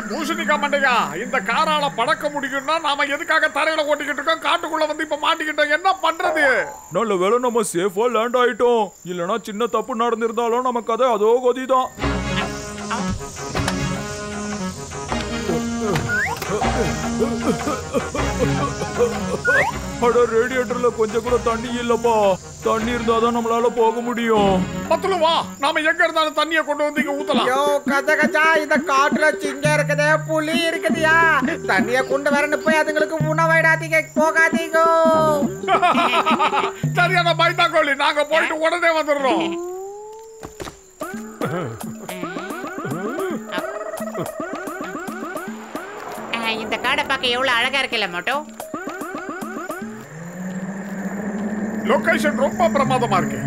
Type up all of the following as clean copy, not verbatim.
பூசணிக்கா மண்டையா, இந்த காரால பறக்க முடியும்னா நாம எதுக்காக தரையில ஓட்டிக்கிட்டு இருக்கோம்? காட்டுக்குள்ள வந்து இப்ப மாட்டிக்கிட்டோம், என்ன பண்றது? நல்ல வேளை நம்ம சேஃபா லேண்ட் ஆயிட்டோம். இல்லனா சின்ன தப்பு நடந்திருந்தாலும் நம்ம கதை அதோ கதிதான். அட ரேடியேட்டர்ல கொஞ்சம் கூட தண்ணி இல்லப்பா. தண்ணி இருந்தாதான் நம்மளால போக முடியும். பத்துலு வா, நாம எங்க இருந்தாலும் தண்ணியை கொண்டு வந்து இங்க ஊத்தலாம். யோ கஜகஜா, இந்த காட்டுல சிங்கம் இருக்குதே, புலி இருக்குதியா, தண்ணிய கொண்டு வரன்னு போய் அதுங்களுக்கு உணவாயிடாதீங்க, போகாதீங்க. சரியான பயந்தாங்கோலி, நாங்க போயிட்டு உடனே வந்துடுறோம். இந்த காடை பார்க்க எவ்வளவு அழகா இருக்குல்ல மோட்டோ? லொகேஷன் ரொம்ப பிரமாதமா இருக்கு.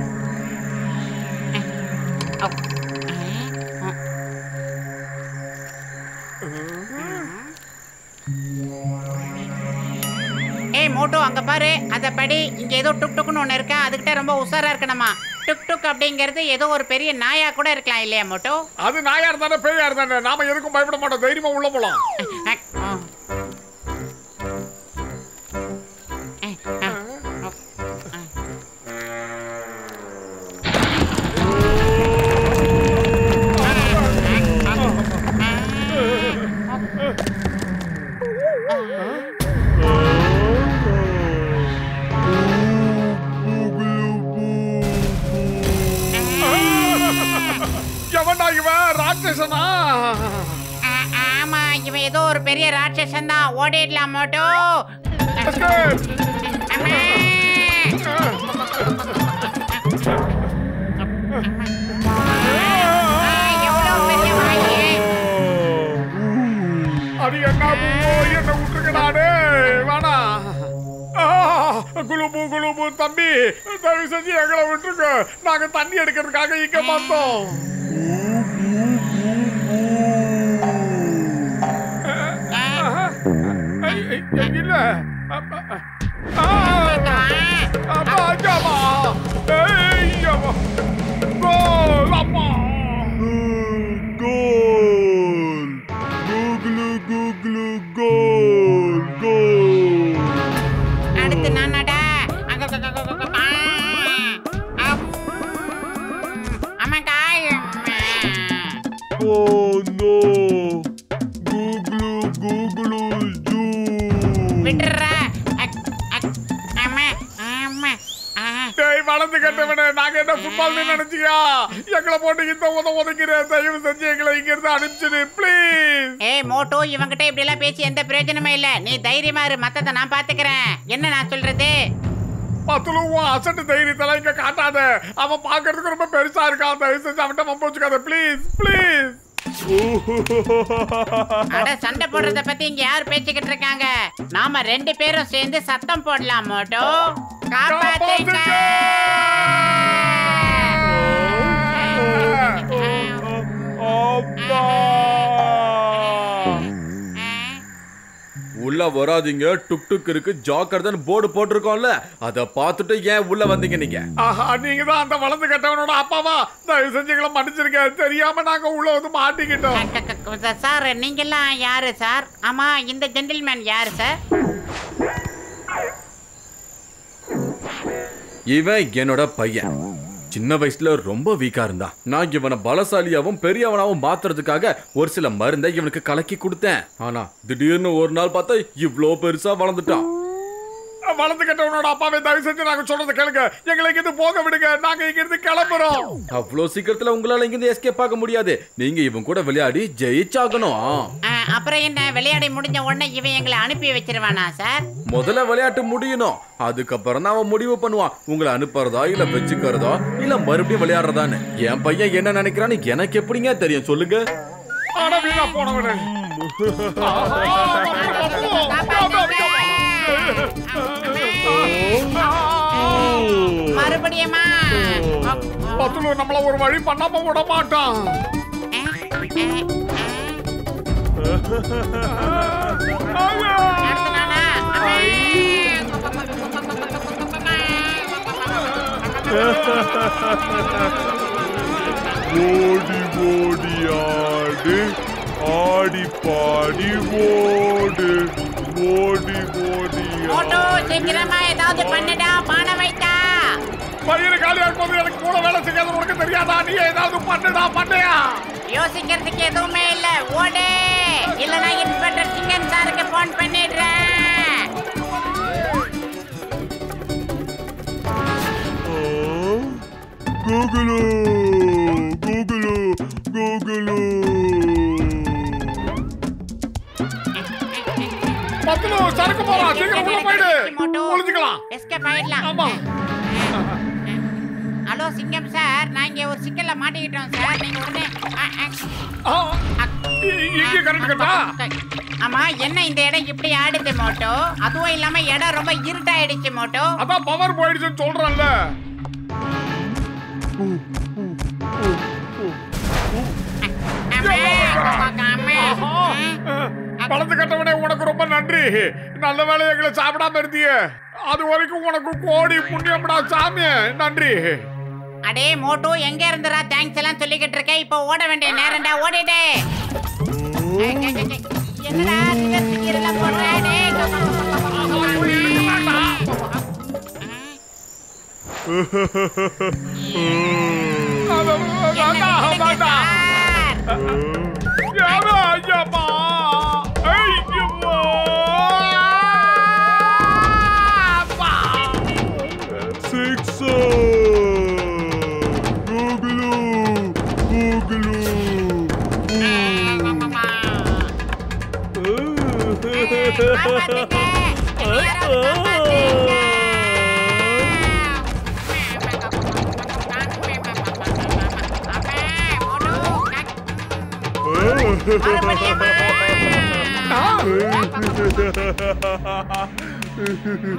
ஏய் மோட்டோ, அங்க பாரு, அத படி. இங்க ஏதோ டுக் டுக்னு ஒண்ணு இருக்கா, அதுகிட்ட ரொம்ப உஷாரா இருக்கணுமா. டுக் டுக் அப்படிங்கிறது ஏதோ ஒரு பெரிய நாயா கூட இருக்கலாம் இல்லையா மோட்டோ? அது நாயா இருந்தானே பேயா இருந்தானே, நாம எதுக்கும் பயப்பட மாட்டோம், தைரியமா உள்ள போலாம். ஆமா, இவன் ஏதோ ஒரு பெரிய ராட்சசன் தான். ஓடிடலாம் மோட்டோ. அது என்ன விட்டுருக்கே வேணா. குளுபு குளுபு தம்பி, தயவு செஞ்சு எங்களை விட்டுருக்க. நாங்க தண்ணி எடுக்கிறதுக்காக இங்க பார்த்தோம். இல்ல அடுத்து நானடா. வளர்ந்து கட்டவனே, நாங்க என்ன ஃபுட்பால் நினைச்சியா? எங்களை போட்டு இந்த உதவுகிற, தயவு செஞ்சு எங்களை இங்க இருந்து அனுப்பிச்சிடு ப்ளீஸ். ஏய் மோட்டோ, இவங்கிட்ட இப்படி எல்லாம் பேசி எந்த பிரயோஜனமே இல்ல. நீ தைரியமா இரு, மத்தத நான் பாத்துக்கிறேன். என்ன நான் சொல்றது? பத்துலுவும் அசட்டு தைரியத்தெல்லாம் இங்க காட்டாத. அவன் பாக்குறதுக்கு ரொம்ப பெருசா இருக்கான். தயவு செஞ்சு அவன்கிட்ட வம்பு வச்சுக்காத ப்ளீஸ் ப்ளீஸ். அட, சண்டை போடுறத பத்தி இங்க யார் பேசிக்கிட்டு இருக்காங்க? நாம ரெண்டு பேரும் சேர்ந்து சத்தம் போடலாம் மோட்டோ. காப்பாத்துங்க. உள்ள வராதீங்க, டுக் டுக் இருக்கு, ஜாக்கிரதைன்னு போர்டு போட்டிருக்கோம்ல, அத பார்த்துட்டு ஏன் உள்ள வந்தீங்க நீங்க? ஆஹா, நீங்க தான் அந்த வளர்ந்து கட்டவனோட அப்பாவா? தயவு செஞ்சுங்களை மன்னிச்சிருக்க, தெரியாம நாங்க உள்ள வந்து மாட்டிக்கிட்டோம். சார், நீங்க எல்லாம் யாரு சார்? ஆமா, இந்த ஜென்டில்மேன் யாரு சார்? இவன் என்னோட பையன். சின்ன வயசுல ரொம்ப வீக்கா இருந்தான். நான் இவனை பலசாலியாவும் பெரியவனாவும் மாத்துறதுக்காக ஒரு சில மருந்தை இவனுக்கு கலக்கி கொடுத்தேன். ஆனா திடீர்னு ஒரு நாள் பார்த்தா இவ்ளோ பெருசா வளர்ந்துட்டான். வளர்ந்து கட்டவனோட அப்பாவை தயவு செஞ்சு நாங்க சொல்றத கேளுங்க. எங்களை இங்கிருந்து போக விடுங்க, நாங்க இங்க இருந்து கிளம்புறோம். அவ்வளவு சீக்கிரத்துல உங்களால இங்கிருந்து எஸ்கேப் ஆக முடியாது. நீங்க இவன் கூட விளையாடி ஜெயிச்சாகணும். அப்புறம் என்ன, விளையாடி முடிஞ்ச உடனே இவன் எங்களை அனுப்பி வச்சிருவானா சார்? முதல்ல விளையாட்டு முடியணும், அதுக்கப்புறம் தான் அவன் முடிவு பண்ணுவான் உங்களை அனுப்புறதா இல்ல வச்சுக்கிறதா இல்ல மறுபடியும் விளையாடுறதான்னு. என் பையன் என்ன நினைக்கிறான்னு எனக்கு எப்படிங்க தெரியும் சொல்லுங்க? ஆனா வீணா போனவனே. மறுபடியுமா? பத்துலு நம்மள ஒரு வழி பண்ணாம விட மாட்டான். ஓடி ஓடி ஆடு, ஆடி பாடி ஓடு, ஓடி ஓடி மோட்டோ சீக்கிரமா ஏதாவது பண்ணுடா, பானை வைத்தா. பயிர் காலியா இருக்கும்போது எனக்கு கூட வேலை செய்யாது உனக்கு தெரியாதா? நீ ஏதாவது பண்ணுடா, பண்ணையா? யோசிக்கிறதுக்கு எதுவுமே இல்ல, ஓடு. இல்லனா இன்ஸ்பெக்டர் சிங்கன் சாருக்கு போன் பண்ணிடுறேன். Google Google Google. பத்துலு சரக்கு போறா, சீக்கிரம் உள்ள போயிடு. ஒளிஞ்சுக்கலாம். எஸ்கேப் ஆயிடலாம். ஆமா. ஹலோ சிங்கம் சார், நான் இங்க ஒரு சிக்கல்ல மாட்டிக்கிட்டோம் சார். நீங்க உடனே இங்கே கரெக்ட் கட்டா. ஆமா, என்ன இந்த இடம் இப்படி ஆடுது மோட்டோ? அதுவும் இல்லாம இடம் ரொம்ப இருட்டாயிடுச்சு மோட்டோ. அதான் பவர் போயிடுச்சுன்னு சொல்றேன்ல. பழத்து கட்டவனே உனக்கு ரொம்ப நன்றி. நல்ல வேலை எங்களை சாப்பிடாம இருந்தீங்க. அது வரைக்கும் உனக்கு கோடி புண்ணியம்டா சாமி. நன்றி. அடே மோட்டோ, எங்க இருந்துடா தேங்க்ஸ் எல்லாம் சொல்லிக்கிட்டு இருக்க? இப்போ ஓட வேண்டிய நேரம்டா, ஓடிடு. என்னடா சிக்கரெல்லாம் போடுறாடே?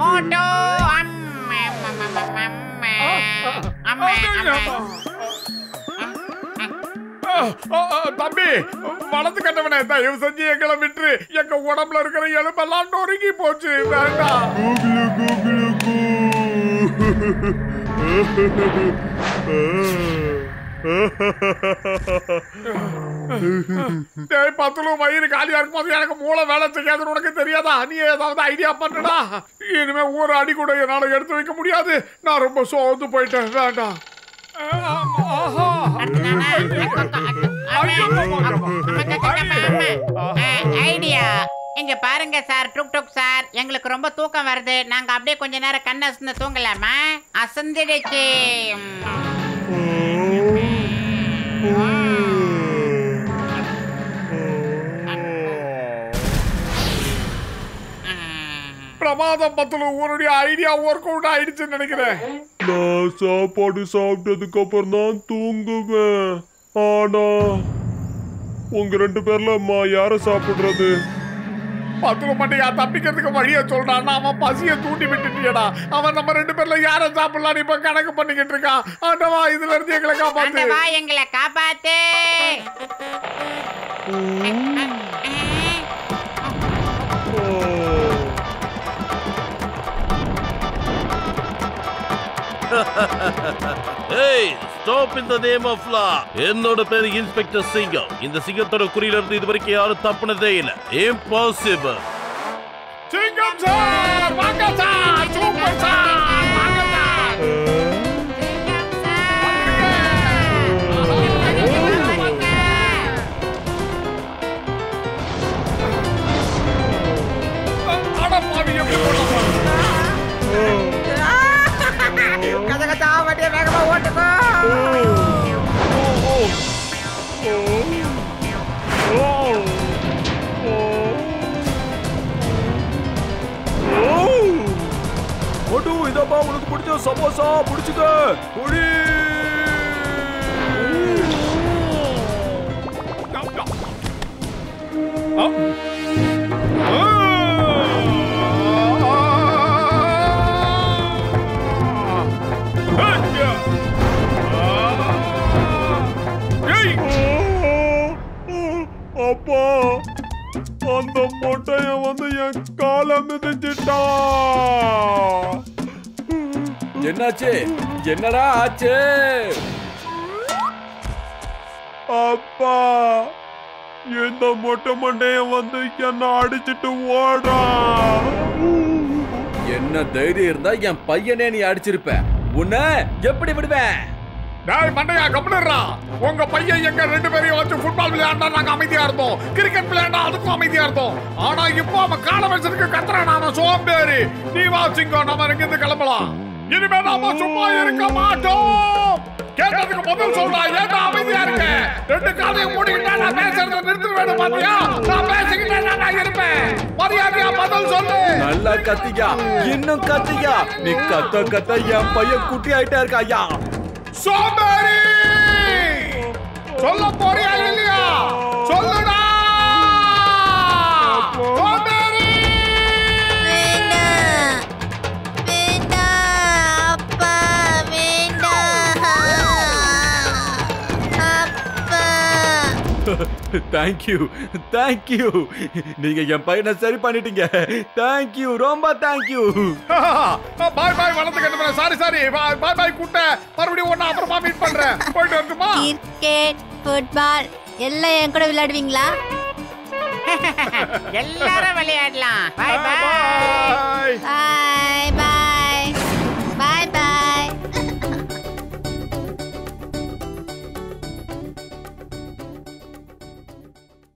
மோட்டோ தம்பி, வளர்த்து கட்டவனே, தயவு செஞ்சு எங்களை விட்டு. எங்க உடம்புல இருக்கிற எலும்பெல்லாம் நொறுங்கி போச்சு. வேண்டாம். பத்துல வயிறு காலியா இருக்கும் போது எனக்கு மூளை வேலை செய்யாதுன்னு உனக்கு தெரியாதா? நீ ஏதாவது ஐடியா பண்ணுடா. இனிமே ஒரு அடி கூட என்னால எடுத்து வைக்க முடியாது. நான் ரொம்ப சோர்ந்து போயிட்டேன். வேண்டாம். ஐடியா இங்க பாருங்க சார், டுக் டுக் சார், எங்களுக்கு ரொம்ப தூக்கம் வருது. நாங்க அப்படியே கொஞ்ச நேரம் கண்ண அசந்து தூங்கலாமா? அசந்திடுச்சு. பிரமாதம் பத்துல உன்னுடைய ஐடியா ஒர்க் அவுட் ஆயிடுச்சுன்னு நினைக்கிறேன். நான் சாப்பாடு சாப்பிட்டதுக்கு அப்புறம் தான் தூங்குவேன். ஆனா உங்க 2 பேர்ல அம்மா யார சாப்பிடுறது? பத்துல மட்டும் தப்பிக்கிறதுக்கு வழிய சொல்றான். அவன் பசிய தூண்டி விட்டுட்டியடா. அவன் நம்ம 2 பேர்ல யார சாப்பிடலாம் இப்ப கணக்கு பண்ணிக்கிட்டு இருக்கான். ஆண்டவா, இதுல இருந்து எங்களை காப்பாத்து. ஆண்டவா, எங்களை காப்பாத்து. Hey, stop in the name of law. என்னோட பேரு இன்ஸ்பெக்டர் சிங்கம். இந்த சிங்கத்தோட குறியில இருந்து இதுவரைக்கும் யாரும் தப்புனதே இல்ல. Impossible. சிங்கம் சார், வாங்க சார், சூப்பர் சார், வாங்க சார். அட பாவி, எப்படி போடுறா? கதகதா வண்டியை வேகமா ஓட்டுக்கோ. மோட்டு, இதப்பா உனக்கு பிடிச்ச சமோசா, பிடிச்சுக்க. குடி. மிதிச்சிட்டான். என்னாச்சு? என்னடா ஆச்சு? அப்பா, இந்த மொட்டை மண்டையன் வந்து என்ன அடிச்சிட்டு ஓடான். என்ன தைரியம் இருந்தா என் பையனே நீ அடிச்சிருப்ப. உன்னை எப்படி விடுவேன்? டேய் மண்டையா கம்ப்ளீட்டா, உங்க பையன் எங்க ரெண்டு பேரையும் வச்சு ஃபுட்பால் விளையாண்டா நாங்க அமைதியா இருந்தோம், கிரிக்கெட் விளையாண்டா அதுக்கும் அமைதியா இருந்தோம். ஆனா இப்போ அவன் கால வச்சதுக்கு கத்துறான். அவன் சோம்பேறி. நீ வா சிங்கம், நம்ம இங்கிருந்து கிளம்பலாம். இனிமே நாம சும்மா இருக்க மாட்டோம். கேட்டதுக்கு பதில் சொல்றா. ஏன்டா அமைதியா இருக்க? ரெண்டு காலையும் மூடிக்கிட்டா நான் பேசுறத நிறுத்துவேன். பாத்தியா, நான் பேசிக்கிட்டே நான் இருப்பேன். மரியாதையா பதில் சொல்லு. நல்லா கத்தியா, இன்னும் கத்தியா. நீ கத்த கத்த என் பையன் குட்டி ஆயிட்டே இருக்கா. ஐயா சோம்பேறி, சொல்ல போறியா இல்லையா? சொல்லுடா சோம்பேறி. வேண்டாம் வேண்டாம் அப்பா, வேண்டாம் அப்பா. Thank you thank you. நீங்க என் பையனை சரி பண்ணிட்டீங்க. தேங்க்யூ, ரொம்ப தேங்க்யூ. பாய் பாய் வளர்த்து கட்டுற. சாரி பாய் பாய் கூட்ட. மறுபடியும் ஒண்ணு அப்புறமா மீட் பண்றேன். போயிட்டு வந்துமா. கிரிக்கெட், ஃபுட்பால் எல்லாம் என் கூட விளையாடுவீங்களா? எல்லாரும் விளையாடலாம். Bye bye. பாய். பாய்.